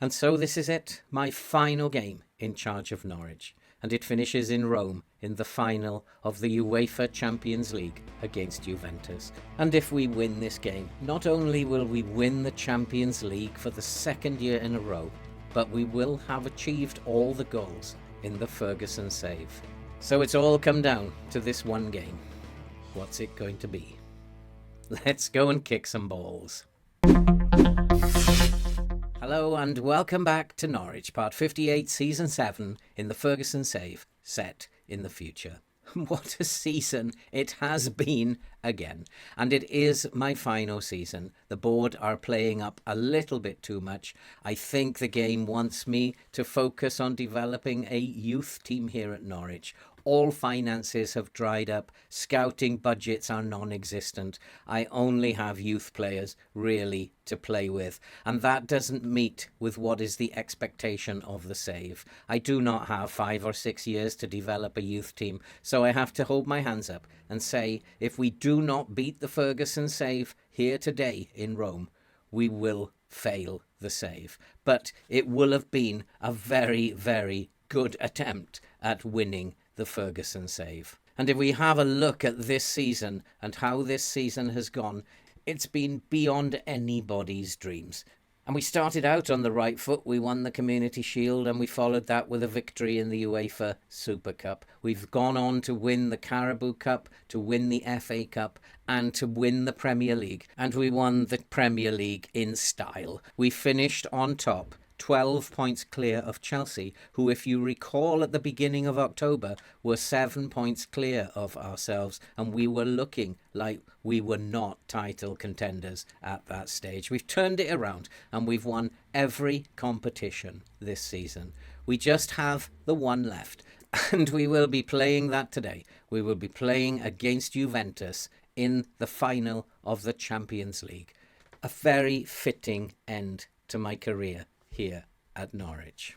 And so this is it, my final game in charge of Norwich. And it finishes in Rome in the final of the UEFA Champions League against Juventus. And if we win this game, not only will we win the Champions League for the second year in a row, but we will have achieved all the goals in the Ferguson save. So it's all come down to this one game. What's it going to be? Let's go and kick some balls. Hello and welcome back to Norwich, part 58, season 7, in the Ferguson save, set in the future. What a season it has been again. And it is my final season. The board are playing up a little bit too much. I think the game wants me to focus on developing a youth team here at Norwich. All finances have dried up. Scouting budgets are non-existent. I only have youth players really to play with. And that doesn't meet with what is the expectation of the save. I do not have 5 or 6 years to develop a youth team. So I have to hold my hands up and say, if we do not beat the Ferguson save here today in Rome, we will fail the save. But it will have been a very, very good attempt at winning the Ferguson save. And if we have a look at this season and how this season has gone, it's been beyond anybody's dreams. And we started out on the right foot. We won the Community Shield and we followed that with a victory in the UEFA Super Cup. We've gone on to win the Carabao Cup, to win the FA Cup and to win the Premier League. And we won the Premier League in style. We finished on top, 12 points clear of Chelsea, who, if you recall at the beginning of October, were 7 points clear of ourselves, and we were looking like we were not title contenders at that stage. We've turned it around and we've won every competition this season. We just have the one left, and we will be playing that today. We will be playing against Juventus in the final of the Champions League. A very fitting end to my career here at Norwich.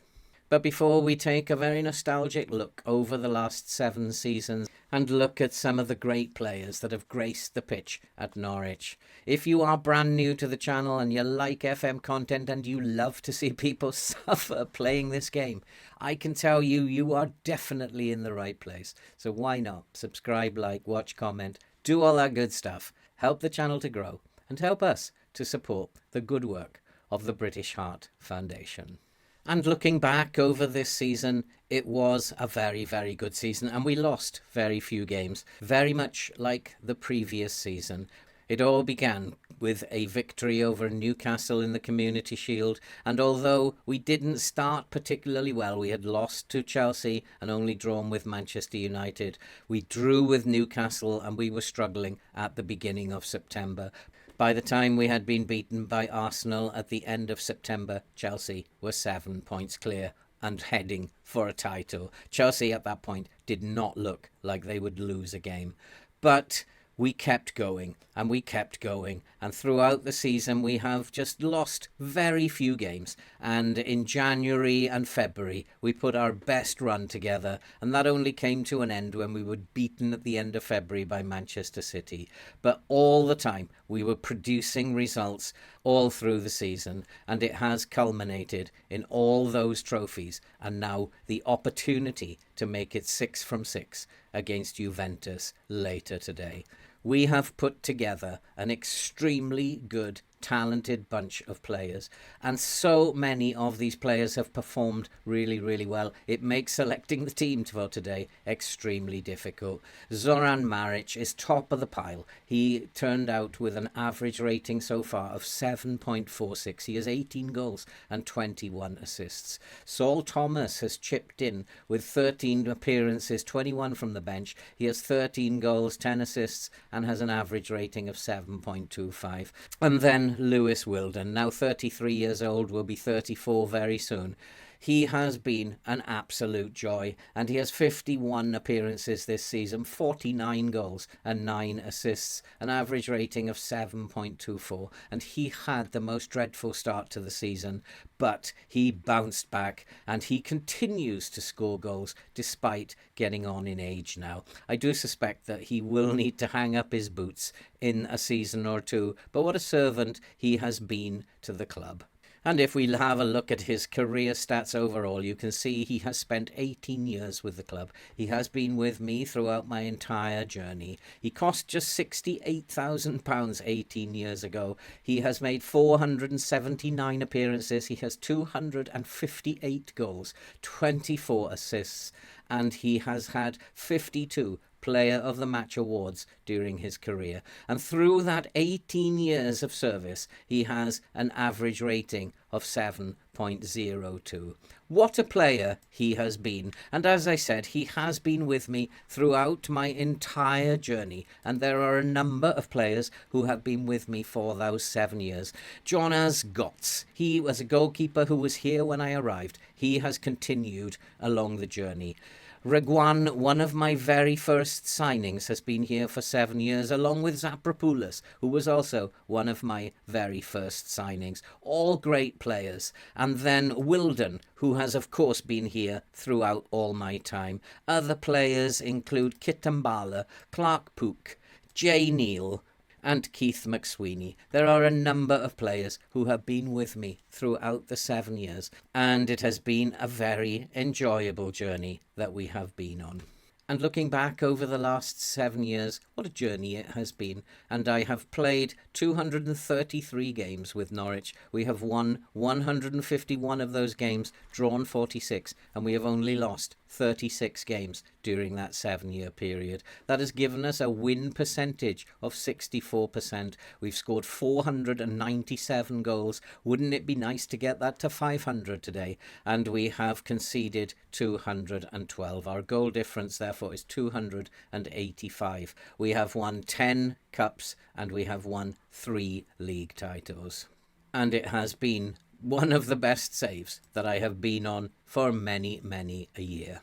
But before we take a very nostalgic look over the last 7 seasons and look at some of the great players that have graced the pitch at Norwich, if you are brand new to the channel and you like FM content and you love to see people suffer playing this game, I can tell you, you are definitely in the right place. So why not subscribe, like, watch, comment, do all that good stuff. Help the channel to grow and help us to support the good work of the British Heart Foundation. And looking back over this season, it was a very, very good season, and we lost very few games, very much like the previous season. It all began with a victory over Newcastle in the Community Shield, and although we didn't start particularly well, we had lost to Chelsea and only drawn with Manchester United. We drew with Newcastle and we were struggling at the beginning of September. By the time we had been beaten by Arsenal at the end of September, Chelsea were 7 points clear and heading for a title. Chelsea at that point did not look like they would lose a game. But we kept going and we kept going, and throughout the season we have just lost very few games, and in January and February we put our best run together, and that only came to an end when we were beaten at the end of February by Manchester City. But all the time we were producing results all through the season, and it has culminated in all those trophies and now the opportunity to make it 6 from 6 against Juventus later today. We have put together an extremely good, talented bunch of players, and so many of these players have performed really, really well. It makes selecting the team for today extremely difficult. Zoran Maric is top of the pile. He turned out with an average rating so far of 7.46. He has 18 goals and 21 assists. Saul Thomas has chipped in with 13 appearances, 21 from the bench. He has 13 goals, 10 assists, and has an average rating of 7.25. And then Lewis Wilden, now 33 years old, will be 34 very soon. He has been an absolute joy, and he has 51 appearances this season, 49 goals and 9 assists, an average rating of 7.24, and he had the most dreadful start to the season, but he bounced back and he continues to score goals despite getting on in age now. I do suspect that he will need to hang up his boots in a season or two, but what a servant he has been to the club. And if we have a look at his career stats overall, you can see he has spent 18 years with the club. He has been with me throughout my entire journey. He cost just £68,000 18 years ago. He has made 479 appearances. He has 258 goals, 24 assists, and he has had 52 Player of the Match awards during his career. And through that 18 years of service, he has an average rating of 7.02. What a player he has been. And as I said, he has been with me throughout my entire journey. And there are a number of players who have been with me for those 7 years. Jonas Gotts, he was a goalkeeper who was here when I arrived. He has continued along the journey. Reguan, one of my very first signings, has been here for 7 years, along with Zapropoulos, who was also one of my very first signings. All great players. And then Wilden, who has of course been here throughout all my time. Other players include Kitambala, Clark Pook, Jay Neal, and Keith McSweeney. There are a number of players who have been with me throughout the 7 years, and it has been a very enjoyable journey that we have been on. And looking back over the last 7 years, what a journey it has been. And I have played 233 games with Norwich. We have won 151 of those games, drawn 46, and we have only lost 36 games during that 7-year period. That has given us a win percentage of 64%. We've scored 497 goals. Wouldn't it be nice to get that to 500 today? And we have conceded 212. Our goal difference, therefore, is 285. We have won 10 cups and we have won 3 league titles. And it has been one of the best saves that I have been on for many, many a year.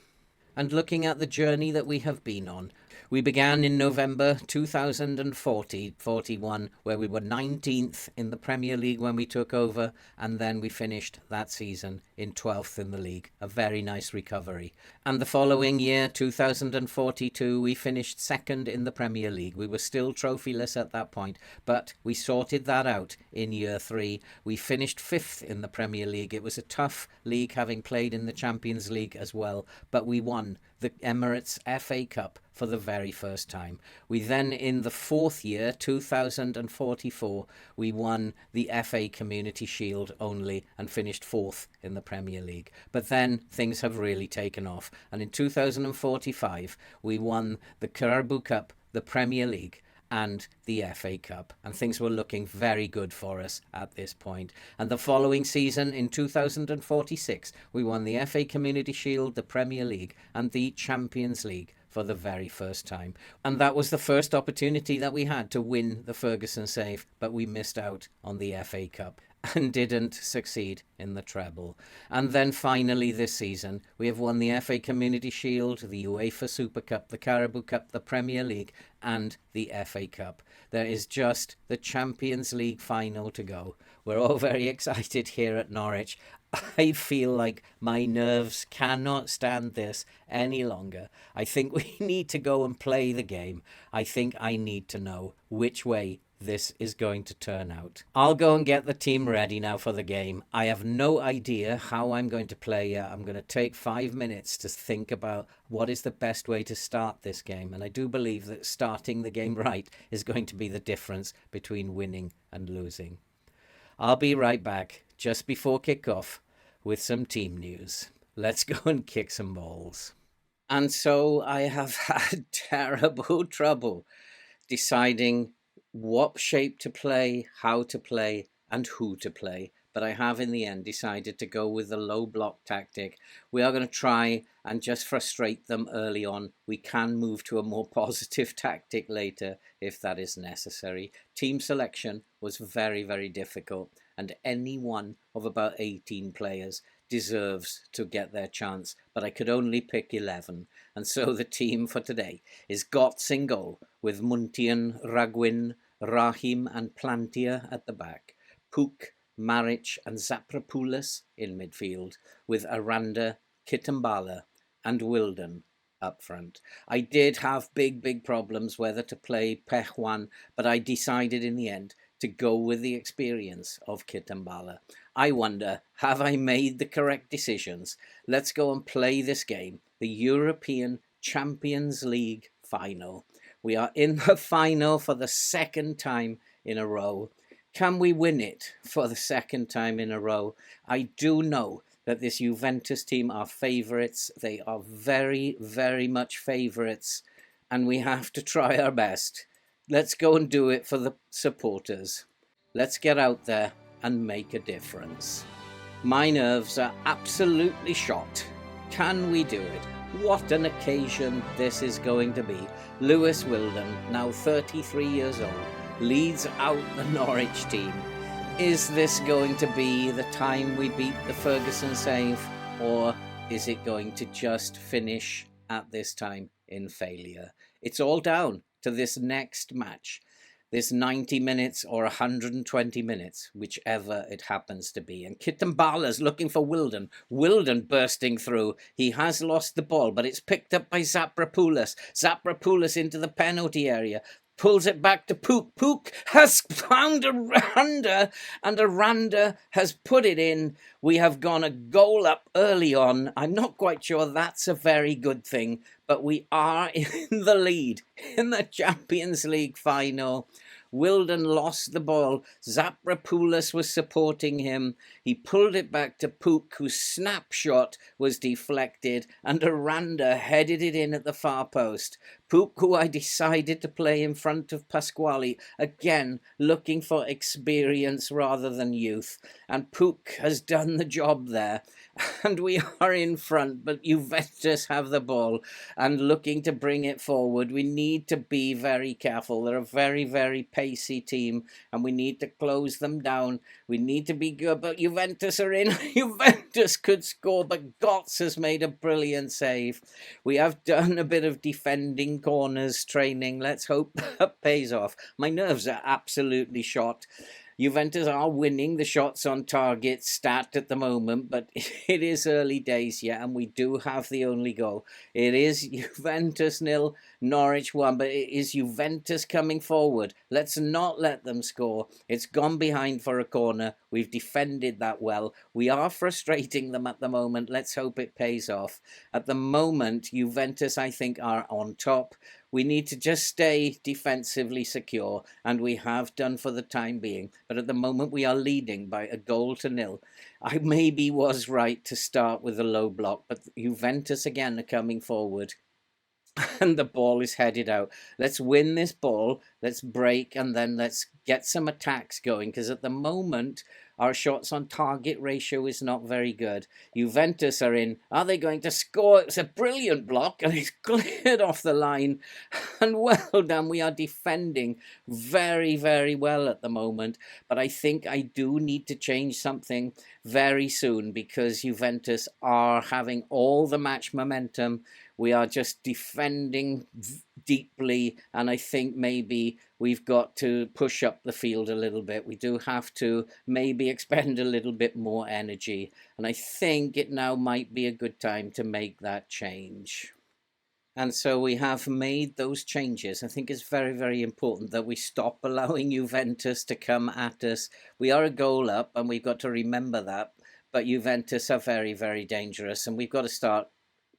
And looking at the journey that we have been on, we began in November 2041, where we were 19th in the Premier League when we took over, and then we finished that season in 12th in the league. A very nice recovery. And the following year, 2042, we finished second in the Premier League. We were still trophyless at that point, but we sorted that out in year 3. We finished 5th in the Premier League. It was a tough league, having played in the Champions League as well, but we won the Emirates FA Cup for the very first time. We then, in the 4th year, 2044, we won the FA Community Shield only and finished 4th in the Premier League. But then things have really taken off. And in 2045, we won the Carabao Cup, the Premier League, and the FA Cup, and things were looking very good for us at this point. And the following season, in 2046, we won the FA Community Shield, the Premier League, and the Champions League for the very first time. And that was the first opportunity that we had to win the Ferguson Save, but we missed out on the FA Cup and didn't succeed in the treble. And then finally this season, we have won the FA Community Shield, the UEFA Super Cup, the Carabao Cup, the Premier League, and the FA Cup. There is just the Champions League final to go. We're all very excited here at Norwich. I feel like my nerves cannot stand this any longer. I think we need to go and play the game. I think I need to know which way this is going to turn out. I'll go and get the team ready now for the game. I have no idea how I'm going to play yet. I'm going to take 5 minutes to think about what is the best way to start this game. And I do believe that starting the game right is going to be the difference between winning and losing. I'll be right back just before kickoff with some team news. Let's go and kick some balls. And so I have had terrible trouble deciding what shape to play, how to play, and who to play. But I have in the end decided to go with the low block tactic. We are going to try and just frustrate them early on. We can move to a more positive tactic later if that is necessary. Team selection was very, very difficult, and any one of about 18 players deserves to get their chance, but I could only pick 11. And so the team for today is Gotts in goal, with Muntian, Ragwin, Rahim and Plantier at the back, Pook, Maric and Zapropoulos in midfield, with Aranda, Kitambala and Wilden up front. I did have big problems whether to play Pehwan, but I decided in the end to go with the experience of Kitambala. I wonder, have I made the correct decisions? Let's go and play this game, the European Champions League final. We are in the final for the second time in a row. Can we win it for the second time in a row? I do know that this Juventus team are favourites. They are very, very much favourites, and we have to try our best. Let's go and do it for the supporters. Let's get out there and make a difference. My nerves are absolutely shot. Can we do it? What an occasion this is going to be. Lewis Wilden, now 33 years old, leads out the Norwich team. Is this going to be the time we beat the Ferguson save, or is it going to just finish at this time in failure? It's all down to this next match, this 90 minutes or 120 minutes, whichever it happens to be. And Kitambala's looking for Wilden. Wilden bursting through. He has lost the ball, but it's picked up by Zaprapoulis. Zaprapoulis into the penalty area. Pulls it back to Puk. Puk has found Aranda, and Aranda has put it in. We have gone a goal up early on. I'm not quite sure that's a very good thing, but we are in the lead in the Champions League final. Wilden lost the ball. Zaprapoulis was supporting him. He pulled it back to Puk, whose snapshot was deflected, and Aranda headed it in at the far post. Puk, who I decided to play in front of Pasquale, again looking for experience rather than youth. And Puk has done the job there. And we are in front, but Juventus have the ball and looking to bring it forward. We need to be very careful. They're a very, very pacey team, and we need to close them down. We need to be good, but Juventus are in. Juventus could score, but Götze has made a brilliant save. We have done a bit of defending corners training. Let's hope that pays off. My nerves are absolutely shot. Juventus are winning the shots on target stat at the moment, but it is early days yet, and we do have the only goal. It is Juventus 0, Norwich 1, but it is Juventus coming forward. Let's not let them score. It's gone behind for a corner. We've defended that well. We are frustrating them at the moment. Let's hope it pays off. At the moment, Juventus, I think, are on top. We need to just stay defensively secure, and we have done for the time being. But at the moment, we are leading by a goal to 0. I maybe was right to start with a low block, but Juventus again are coming forward. And the ball is headed out. Let's win this ball, let's break, and then let's get some attacks going, because at the moment our shots on target ratio is not very good. Juventus are in. Are they going to score? It's a brilliant block, and it's cleared off the line. And well done. We are defending very, very well at the moment. But I think I do need to change something very soon, because Juventus are having all the match momentum. We are just defending deeply, and I think maybe we've got to push up the field a little bit. We do have to maybe expend a little bit more energy, and I think it now might be a good time to make that change. And so we have made those changes. I think it's very, very important that we stop allowing Juventus to come at us. We are a goal up, and we've got to remember that, but Juventus are very, very dangerous, and we've got to start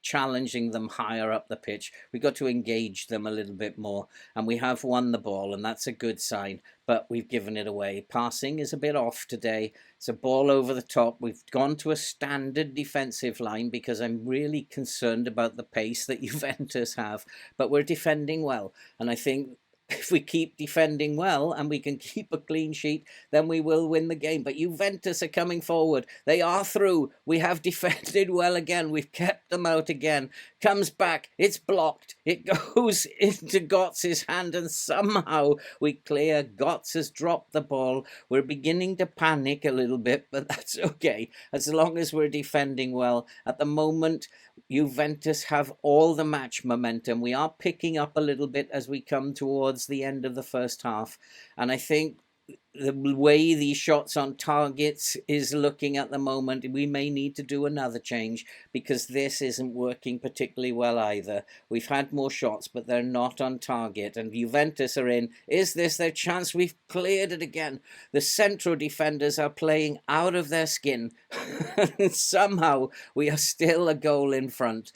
challenging them higher up the pitch. We've got to engage them a little bit more, and we have won the ball, and that's a good sign, but we've given it away. Passing is a bit off today. It's a ball over the top. We've gone to a standard defensive line because I'm really concerned about the pace that Juventus have, but we're defending well, and I think if we keep defending well and we can keep a clean sheet, then we will win the game. But Juventus are coming forward. They are through. We have defended well again. We've kept them out again. Comes back. It's blocked. It goes into Götze's hand, and somehow we clear. Götze has dropped the ball. We're beginning to panic a little bit, but that's okay, as long as we're defending well. At the moment, Juventus have all the match momentum. We are picking up a little bit as we come towards the end of the first half, and I think the way these shots on targets is looking at the moment, we may need to do another change, because this isn't working particularly well either. We've had more shots, but they're not on target, and Juventus are in. Is this their chance? We've cleared it again. The central defenders are playing out of their skin. Somehow we are still a goal in front,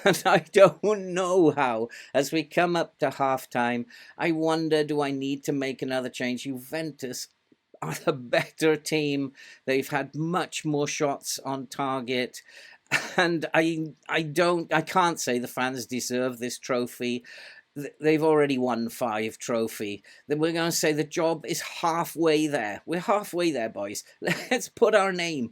and I don't know how. As we come up to half-time, I wonder, do I need to make another change? Juventus are the better team. They've had much more shots on target, and I can't say the fans deserve this trophy. They've already won 5 trophy. Then we're going to say the job is halfway there. We're halfway there, boys. Let's put our name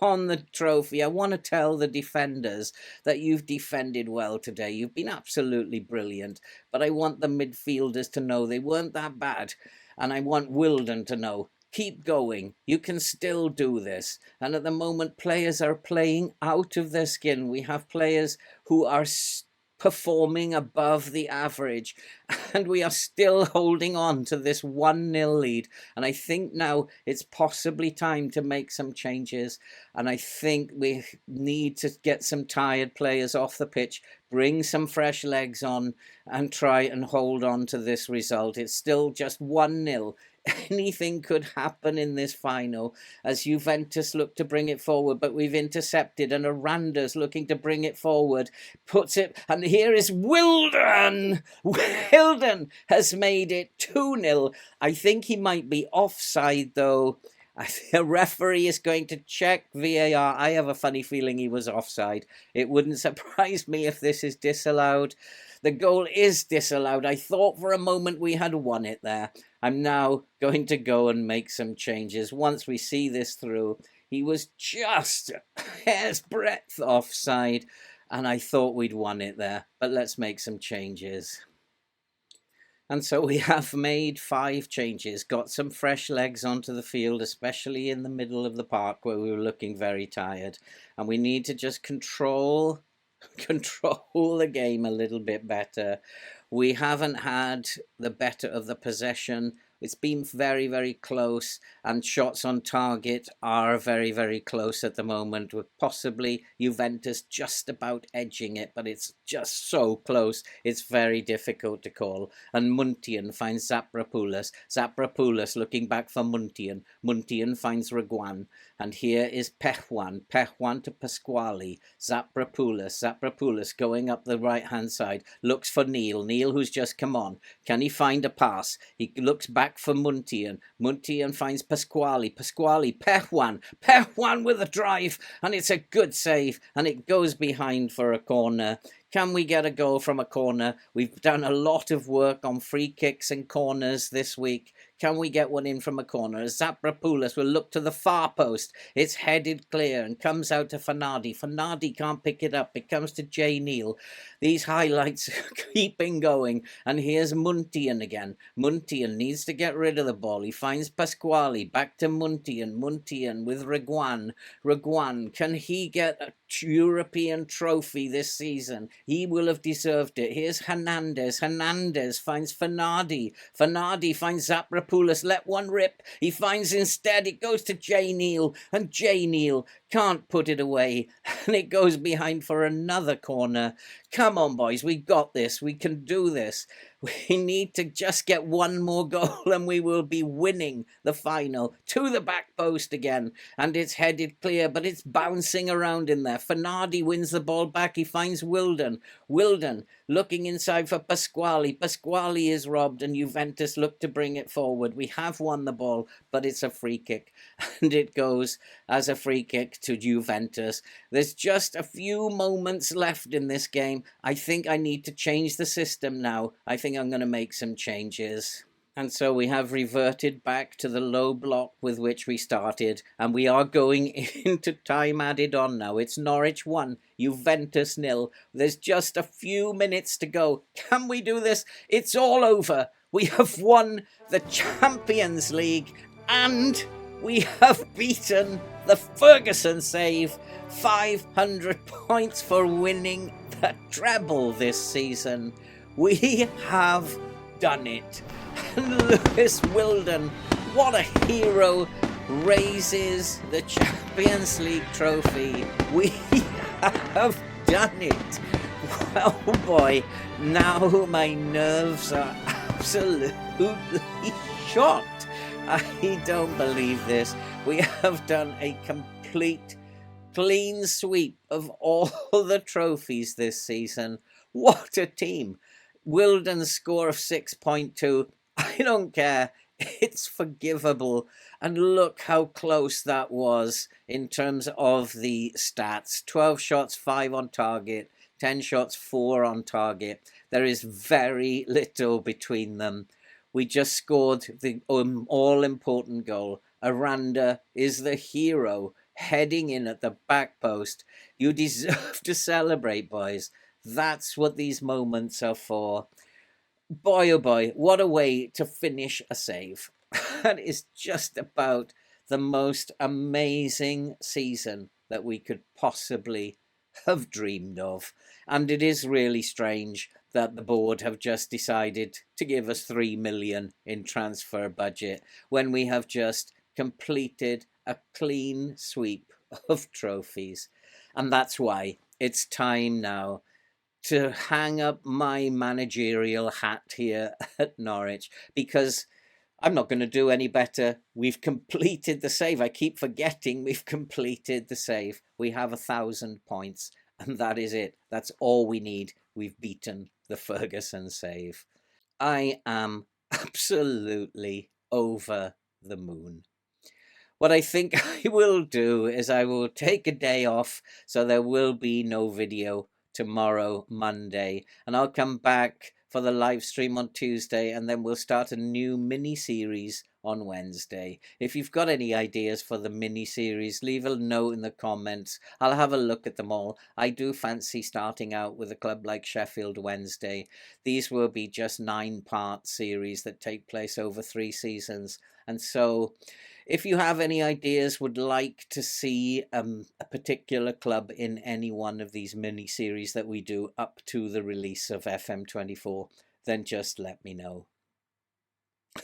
on the trophy. I want to tell the defenders that you've defended well today. You've been absolutely brilliant, but I want the midfielders to know they weren't that bad, and I want Wilden to know, keep going, you can still do this. And at the moment, players are playing out of their skin. We have players who are performing above the average, and we are still holding on to this 1-0 lead. And I think now it's possibly time to make some changes, and I think we need to get some tired players off the pitch, bring some fresh legs on, and try and hold on to this result. It's still just 1-0. Anything could happen in this final as Juventus look to bring it forward, but we've intercepted, and Aranda's looking to bring it forward, puts it, and here is Wilden. Wilden has made it 2-0. I think he might be offside though. The referee is going to check VAR. I have a funny feeling he was offside. It wouldn't surprise me if this is disallowed. The goal is disallowed. I thought for a moment we had won it there. I'm now going to go and make some changes. Once we see this through, he was just a hair's breadth offside, and I thought we'd won it there. But let's make some changes. And so we have made 5 changes, got some fresh legs onto the field, especially in the middle of the park where we were looking very tired. And we need to just control the game a little bit better. We haven't had the better of the possession. It's been very, very close, and shots on target are very, very close at the moment, with possibly Juventus just about edging it, but it's just so close, it's very difficult to call. And Muntian finds Zaprapoulos. Zaprapoulos looking back for Muntian. Muntian finds Reguan. And here is Pejuan. Pejuan to Pasquale. Zaprapoulos. Zaprapoulos going up the right-hand side. Looks for Neil. Neil, who's just come on. Can he find a pass? He looks back for Muntian. Muntian finds Pasquale. Pasquale. Pejuan. Pejuan with a drive. And it's a good save. And it goes behind for a corner. Can we get a goal from a corner? We've done a lot of work on free kicks and corners this week. Can we get one in from a corner? Zaprapoulos will look to the far post. It's headed clear and comes out to Fanardi. Fanardi can't pick it up. It comes to Jay Neal. These highlights are keeping going. And here's Muntian again. Muntian needs to get rid of the ball. He finds Pasquale. Back to Muntian. Muntian with Reguan. Reguan, can he get a European trophy this season? He will have deserved it. Here's Hernandez. Hernandez finds Fanardi. Fanardi finds Zaprapoulos. Let one rip. He finds instead it goes to Jay Neal. And Jay Neal can't put it away. And it goes behind for another corner. Come on, boys. We got this. We can do this. We need to just get one more goal and we will be winning the final. To the back post again. And it's headed clear, but it's bouncing around in there. Fanardi wins the ball back. He finds Wilden. Wilden looking inside for Pasquale. Pasquale is robbed and Juventus look to bring it forward. We have won the ball, but it's a free kick. And it goes as a free kick to Juventus. There's just a few moments left in this game. I think I need to change the system now. I think I'm going to make some changes. And so we have reverted back to the low block with which we started, and we are going into time added on now. It's Norwich 1, Juventus 0. There's just a few minutes to go. Can we do this? It's all over. We have won the Champions League, and we have beaten the Ferguson save. 500 points for winning the treble this season. We have done it. And Lewis Wilden What a hero raises the Champions League trophy. We have done it. Oh boy, now my nerves are absolutely shot. I don't believe this. We have done a complete clean sweep of all the trophies this season. What a team. Wilden's score of 6.2. I don't care. It's forgivable. And look how close that was in terms of the stats. 12 shots, 5 on target. 10 shots, 4 on target. There is very little between them. We just scored the all-important goal. Aranda is the hero, heading in at the back post. You deserve to celebrate, boys. That's what these moments are for. Boy, oh boy, what a way to finish a save. That is just about the most amazing season that we could possibly have dreamed of. And it is really strange that the board have just decided to give us 3 million in transfer budget when we have just completed a clean sweep of trophies. And that's why it's time now to hang up my managerial hat here at Norwich, because I'm not going to do any better. We've completed the save. I keep forgetting we've completed the save. We have 1,000 points, and that is it. That's all we need. We've beaten the Ferguson save. I am absolutely over the moon. What I think I will do is I will take a day off, so there will be no video tomorrow, Monday, and I'll come back for the live stream on Tuesday, and then we'll start a new mini-series on Wednesday. If you've got any ideas for the mini-series, leave a note in the comments. I'll have a look at them all. I do fancy starting out with a club like Sheffield Wednesday. These will be just 9-part series that take place over 3 seasons, and so if you have any ideas, would like to see a particular club in any one of these mini-series that we do up to the release of FM24, then just let me know.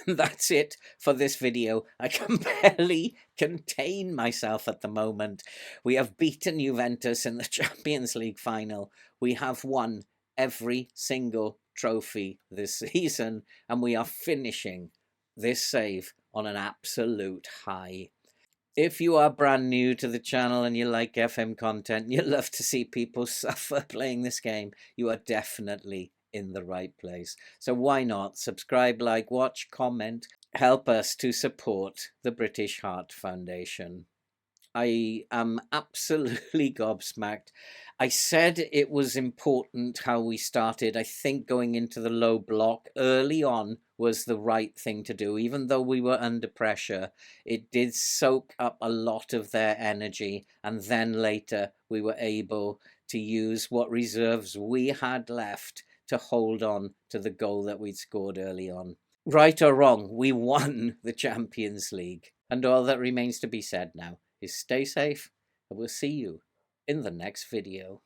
That's it for this video. I can barely contain myself at the moment. We have beaten Juventus in the Champions League final. We have won every single trophy this season, and we are finishing this save on an absolute high. If you are brand new to the channel and you like FM content and you love to see people suffer playing this game, you are definitely in the right place. So why not subscribe, like, watch, comment, help us to support the British Heart Foundation. I am absolutely gobsmacked. I said it was important how we started. I think going into the low block early on was the right thing to do. Even though we were under pressure, it did soak up a lot of their energy. And then later we were able to use what reserves we had left to hold on to the goal that we'd scored early on. Right or wrong, we won the Champions League. And all that remains to be said now is stay safe, and we'll see you in the next video.